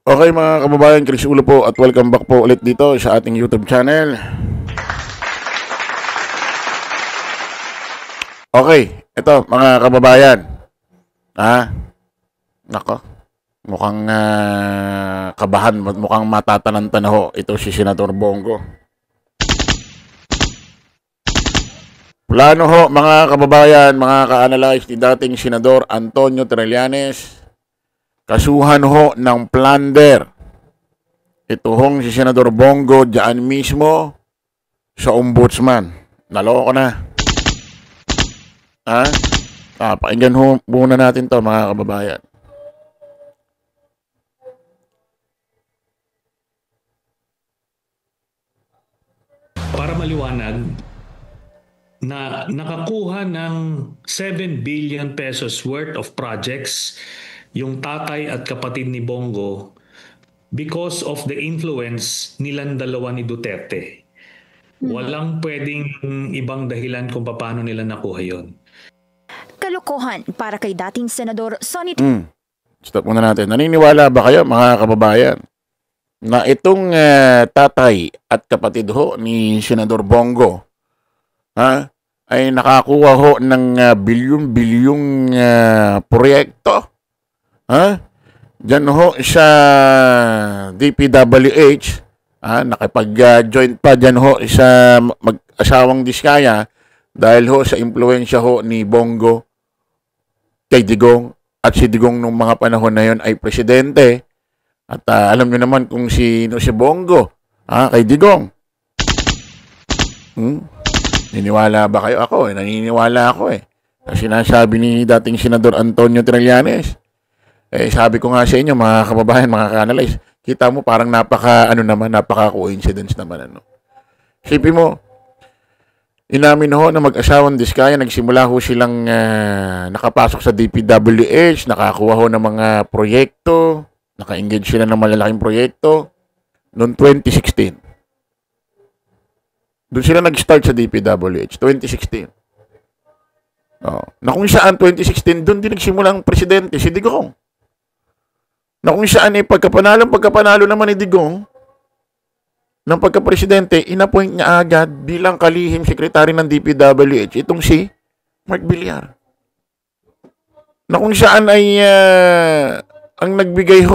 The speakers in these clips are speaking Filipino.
Okay mga kababayan, Chris Ulo po at welcome back po ulit dito sa ating YouTube channel. Okay, ito mga kababayan. Nako, mukhang kabahan, mukhang matatananta na ho ito si Senador Bongo. Plano ho mga kababayan, mga ka-analyze ni dating Senador Antonio Trillanes, kasuhan ho ng plunder. Ito hong si Senador Bongo diyan mismo sa ombudsman. Naloko na. Pakinggan ho muna natin to mga kababayan. Para maliwanag, na nakakuha ng 7 billion pesos worth of projects yung tatay at kapatid ni Bongo because of the influence nilang dalawa ni Duterte. Walang pwedeng ibang dahilan kung paano nila nakuha yon. Kalokohan para kay dating Senador Sonny. Stop muna natin. Naniniwala ba kayo mga kababayan na itong tatay at kapatid ho ni Senador Bongo ay nakakuha ho ng bilyong-bilyong proyekto? Diyan ho sa DPWH, nakipag-join pa diyan ho sa mag-asawang Diskaya dahil ho sa impluwensya ho ni Bongo kay Digong, at si Digong nung mga panahon na yon ay presidente. At alam niyo naman kung sino si Bongo kay Digong. Niniwala ba kayo? Ako naniniwala ako Kasi sinasabi ni dating Senador Antonio Trillanes, sabi ko nga sa inyo mga kababayan, mga ka-analyze, kita mo parang napaka-coincidence naman. Isipin mo, inamin ho na mag-asawang Diskaya, nagsimula ho silang nakapasok sa DPWH, nakakuha ho ng mga proyekto, naka-engage sila ng malalaking proyekto noong 2016. Doon sila nag-start sa DPWH, 2016. Na kung saan 2016, doon din nagsimulang presidente si Digong. Na kung saan pagkapanalo naman ni Digong ng pagka-presidente, inappoint niya agad bilang kalihim sekretary ng DPWH itong si Mark Villar. Na kung saan ay ang nagbigay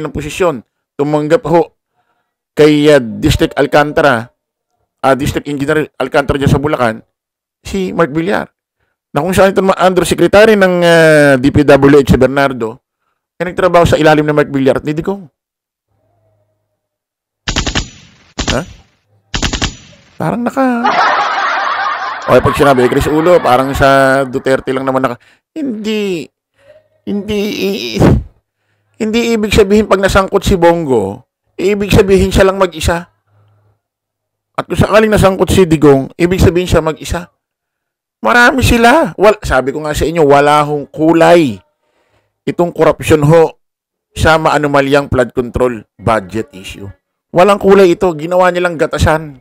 ng posisyon, tumanggap ho kay District Alcantara, District Engineer Alcantara dyan sa Bulacan, si Mark Villar. Na kung saan ito naman undersecretary ng DPWH si Bernardo, ay nagtrabaho sa ilalim ng Mark Villar at ni Digong. Parang Okay, pag sinabi, Chris Ulo, parang sa Duterte lang naman Hindi ibig sabihin pag nasangkot si Bongo, ibig sabihin siya lang mag-isa. At kung sakaling nasangkot si Digong, ibig sabihin siya mag-isa. Marami sila. Sabi ko nga sa inyo, wala hong kulay itong korupsyon ho sa maanumalyang flood control budget issue. Walang kulay ito. Ginawa nilang gatasan.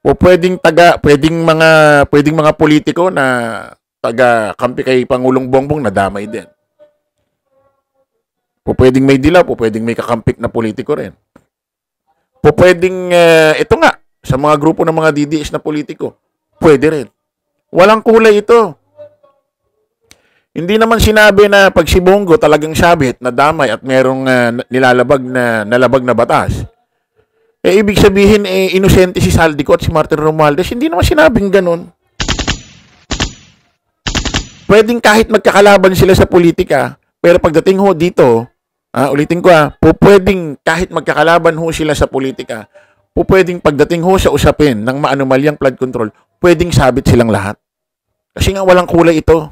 O pwedeng mga politiko na taga-kampi kay Pangulong Bongbong na damay din. O pwedeng may dila, o pwedeng may kakampik na politiko rin. O pwedeng, ito nga, sa mga grupo ng mga DDS na politiko, pwede rin. Walang kulay ito. Hindi naman sinabi na pag si Bongo talagang sabit na damay at merong nalabag na batas. Ibig sabihin, inosente si Saldico at si Martin Romualdez. Hindi naman sinabing ganun. Pwedeng kahit magkakalaban sila sa politika, pero pagdating ho dito, ulitin ko pwedeng kahit magkakalaban ho sila sa politika, pwedeng pagdating ho sa usapin ng maanumalyang flood control, pwedeng sabit silang lahat. Kasi nga walang kulay ito.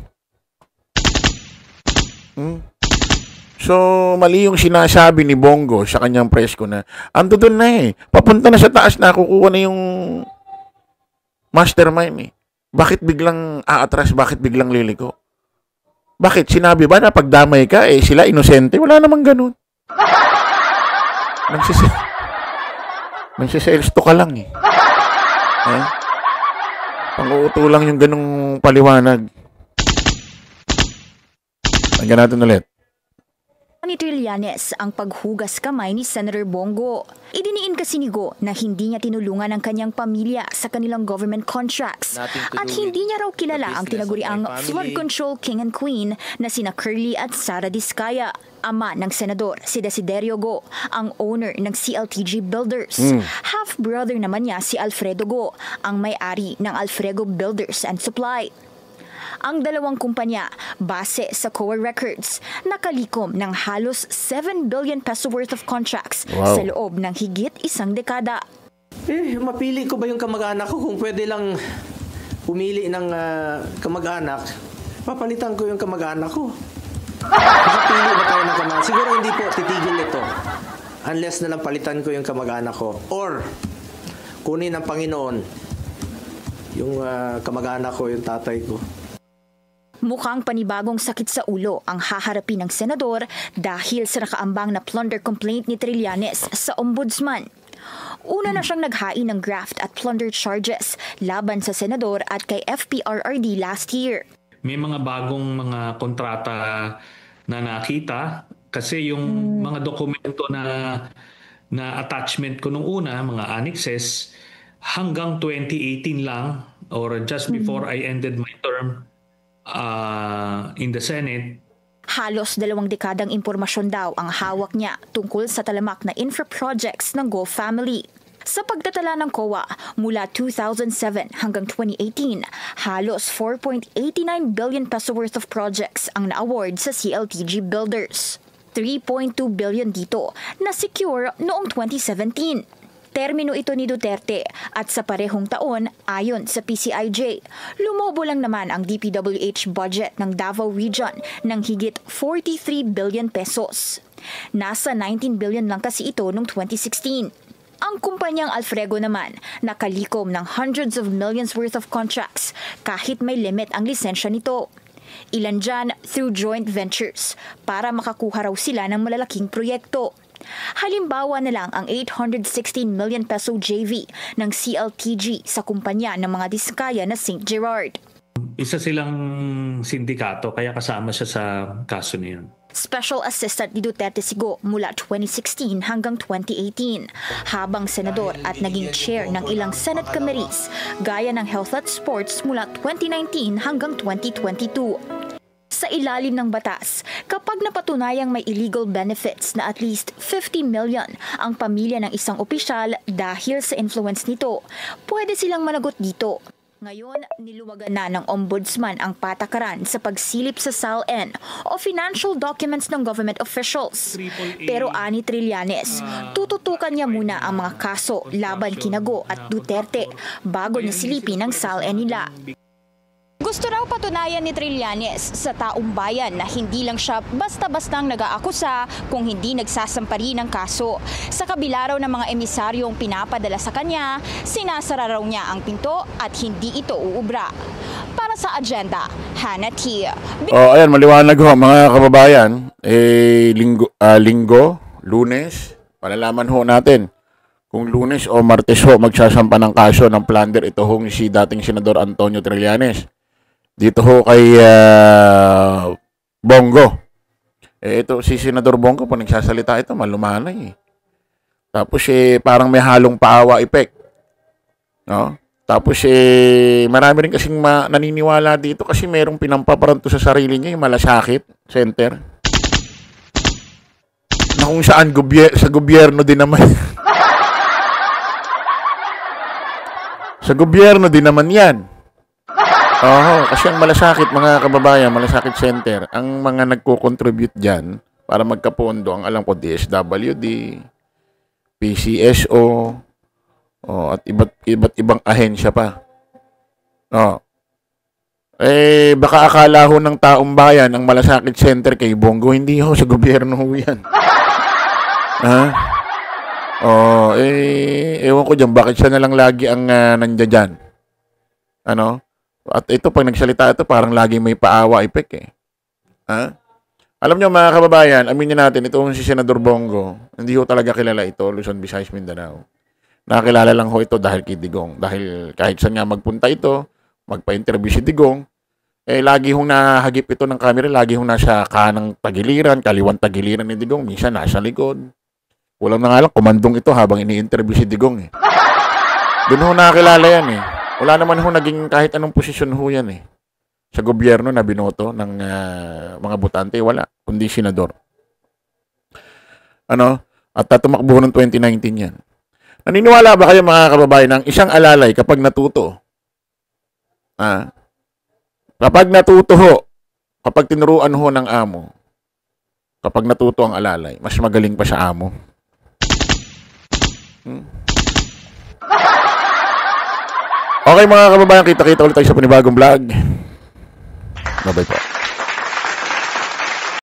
So, mali yung sinasabi ni Bongo sa kanyang press ko na ando doon na papunta na sa taas na, kukuha na yung mastermind Bakit biglang aatras? Bakit biglang liliko? Bakit? Sinabi ba na pagdamay ka, sila inosente? Wala namang ganun. Nagsisales to ka lang Pang-uuto lang yung ganung paliwanag. Hanggang natin ulit. Ni Trillanes ang paghugas kamay ni Senator Bongo. Idiniin kasi ni Go na hindi niya tinulungan ang kanyang pamilya sa kanilang government contracts at hindi niya raw kilala ang tinaguriang flood control king and queen na sina Curly at Sara Diskaya. Ama ng senador, si Desiderio Go, ang owner ng CLTG Builders. Half-brother naman niya si Alfredo Go, ang may-ari ng Alfredo Builders and Supply. Ang dalawang kumpanya, base sa COA records, nakalikom ng halos 7 billion peso worth of contracts sa loob ng higit isang dekada. Mapili ko ba yung kamag-anak ko? Kung pwede lang pumili ng kamag-anak, papalitan ko yung kamag-anak ko. Makapili ba tayo ng kamag-anak? Siguro hindi po titigil ito. Unless na lang palitan ko yung kamag-anak ko. Or, kunin ng Panginoon yung kamag-anak ko, yung tatay ko. Mukhang panibagong sakit sa ulo ang haharapin ng senador dahil sa nakaambang na plunder complaint ni Trillanes sa ombudsman. Una na siyang naghain ng graft at plunder charges laban sa senador at kay FPRRD last year. May mga bagong mga kontrata na nakita kasi yung mga dokumento na attachment ko nung una, mga annexes, hanggang 2018 lang or just before I ended my term in the Senate. Halos 2 dekadang impormasyon daw ang hawak niya tungkol sa talamak na infra projects ng Go family. Sa pagtatala ng COA, mula 2007 hanggang 2018, halos 4.89 billion peso worth of projects ang na-award sa CLTG Builders. 3.2 billion dito na secure noong 2017. Termino ito ni Duterte at sa parehong taon, ayon sa PCIJ, lumobo lang naman ang DPWH budget ng Davao Region ng higit 43 billion pesos. Nasa 19 billion lang kasi ito noong 2016. Ang kumpanyang Alfredo naman nakalikom ng hundreds of millions worth of contracts kahit may limit ang lisensya nito. Ilan dyan through joint ventures para makakuha raw sila ng malalaking proyekto. Halimbawa na lang ang 816 million peso JV ng CLTG sa kumpanya ng mga Diskaya na St. Gerard. Isa silang sindikato kaya kasama siya sa kaso na yun. Special Assistant ni Duterte si Go mula 2016 hanggang 2018, habang senador at naging chair ng ilang Senate committees gaya ng Health at Sports mula 2019 hanggang 2022. Sa ilalim ng batas, kapag napatunayang may illegal benefits na at least 50 million ang pamilya ng isang opisyal dahil sa influence nito, pwede silang managot dito. Ngayon, niluwagan na ng ombudsman ang patakaran sa pagsilip sa SALN o financial documents ng government officials. Pero ani Trillanes, tututukan niya muna ang mga kaso laban kina Go at Duterte bago niya silipin ang SALN nila. Gusto raw patunayan ni Trillanes sa taong bayan na hindi lang siya basta-bastang nag-aakusa kung hindi nagsasampa rin ng kaso. Sa kabila raw ng mga emisaryong pinapadala sa kanya, sinasara raw niya ang pinto at hindi ito uubra. Para sa agenda, Hannah T. Ayan, maliwanag ho mga kababayan. Linggo, Lunes, palalaman ho natin kung Lunes o Martes ho magsasampa ng kaso ng plunder ito hong si dating Senador Antonio Trillanes. Dito ho kay Bongo. Ito si Senador Bongo po nagsasalita ito, malumanay. Tapos parang may halong paawa effect. No? Tapos marami rin kasing naniniwala dito kasi merong pinampaparanto sa sarili niya, yung Malasakit Center. Na kung saan sa gobyerno din naman. Sa gobyerno din naman yan. Kasi ang Malasakit, mga kababayan, Malasakit Center, ang mga nagko-contribute dyan para magkapondo, ang alam ko, DSWD, PCSO, at iba't ibang ahensya pa. Baka akala ho ng taong bayan ang Malasakit Center kay Bongo, hindi ho, sa gobyerno ho yan. Ewan ko dyan, bakit siya na lang lagi ang nandiyan dyan? At ito, pag nagsalita ito, parang lagi may paawa effect Alam nyo mga kababayan, aminin natin, itong si Senador Bongo, hindi ho talaga kilala ito, Luzon, Visayas, Mindanao. Nakakilala lang ho ito dahil kay Digong. Dahil kahit saan nga magpunta ito, magpa-interview si Digong, lagi hong nahagip ito ng camera, lagi hong nasa kanang tagiliran, kaliwang tagiliran ni Digong, minsan nasa likod. Walang na nga lang, kumandong ito habang ini-interview si Digong eh. Doon ho nakakilala yan eh. Wala naman ho naging kahit anong posisyon ho yan eh. Sa gobyerno na binoto ng mga botante, wala. Kundi senador. At tumakbo ho ng 2019 yan. Naniniwala ba kayo mga kababayan ng isang alalay kapag natuto? Kapag natuto ho, kapag tinuruan ho ng amo, kapag natuto ang alalay, mas magaling pa sa amo. Okay mga kababayan, kita-kita ulit tayo sa panibagong vlog. Bye-bye po.